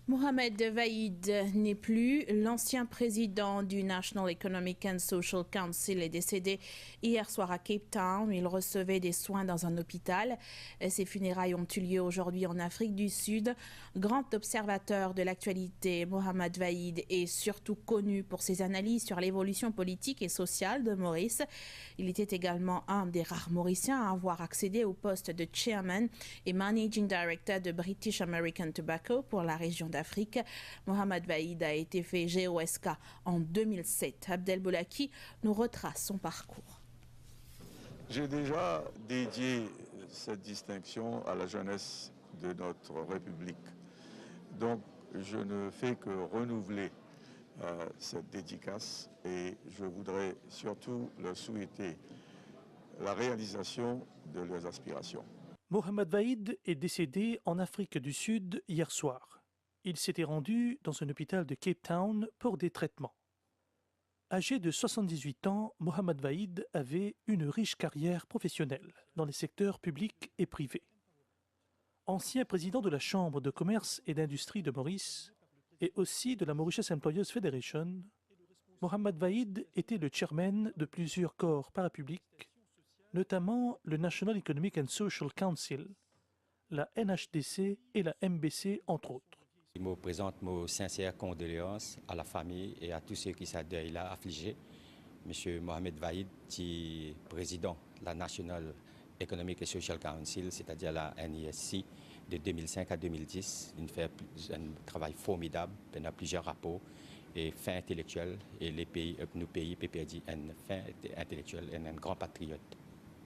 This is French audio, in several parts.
Mohamed Vaïd n'est plus. L'ancien président du National Economic and Social Council est décédé hier soir à Cape Town. Il recevait des soins dans un hôpital. Ses funérailles ont eu lieu aujourd'hui en Afrique du Sud. Grand observateur de l'actualité, Mohamed Vaïd est surtout connu pour ses analyses sur l'évolution politique et sociale de Maurice. Il était également un des rares Mauriciens à avoir accédé au poste de chairman et managing director de British American Tobacco pour la région d'Afrique. Mohamed Vaïd a été fait GOSK en 2007. Abdel Boulaki nous retrace son parcours. J'ai déjà dédié cette distinction à la jeunesse de notre République. Donc, je ne fais que renouveler cette dédicace et je voudrais surtout leur souhaiter la réalisation de leurs aspirations. Mohamed Vaïd est décédé en Afrique du Sud hier soir. Il s'était rendu dans un hôpital de Cape Town pour des traitements. Âgé de 78 ans, Mohamed Vaïd avait une riche carrière professionnelle dans les secteurs publics et privés. Ancien président de la Chambre de commerce et d'industrie de Maurice et aussi de la Mauritius Employers Federation, Mohamed Vaïd était le chairman de plusieurs corps parapublics, notamment le National Economic and Social Council, la NHDC et la MBC, entre autres. Je me présente mes sincères condoléances à la famille et à tous ceux qui sont là affligés. Monsieur Mohamed Vaïd, qui est président de la National Economic and Social Council, c'est-à-dire la NESC, de 2005 à 2010. Il fait un travail formidable, il a plusieurs rapports et fin intellectuel. Et nos pays PPD, un fin intellectuel et un grand patriote.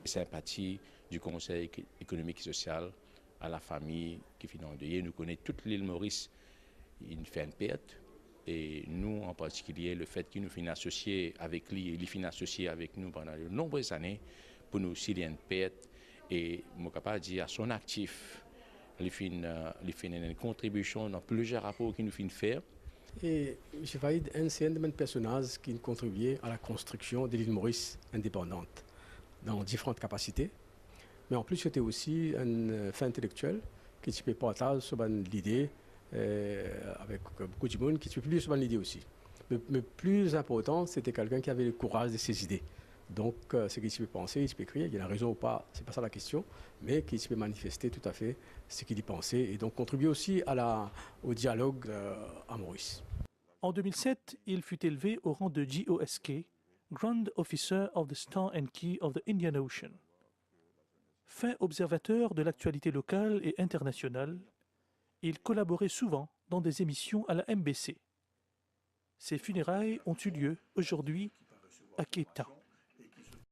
Sympathie du Conseil économique et social à la famille qui finit endeuillée. Nous connaissons toute l'île Maurice, il fait une perte. Et nous, en particulier, le fait qu'il nous finit associés avec lui, il finit associé avec nous pendant de nombreuses années, pour nous aussi, il y a une perte. Et je suis capable de dire à son actif, il fait une contribution dans plusieurs rapports qu'il nous finit faire. Et M. Vaïd, c'est un des personnages qui contribuait à la construction de l'île Maurice indépendante, dans différentes capacités. Mais en plus, c'était aussi un fait intellectuel qui se peut partager sur l'idée avec beaucoup de monde qui se peut publier sur l'idée aussi. Mais plus important, c'était quelqu'un qui avait le courage de ses idées. Donc, ce qu'il se peut penser, il se peut écrire, il y a une raison ou pas, c'est pas ça la question, mais qu'il se peut manifester tout à fait ce qu'il y pensait et donc contribuer aussi au dialogue à Maurice. En 2007, il fut élevé au rang de GOSK, Grand Officer of the Star and Key of the Indian Ocean. Fin observateur de l'actualité locale et internationale, il collaborait souvent dans des émissions à la MBC. Ses funérailles ont eu lieu aujourd'hui à Cape Town.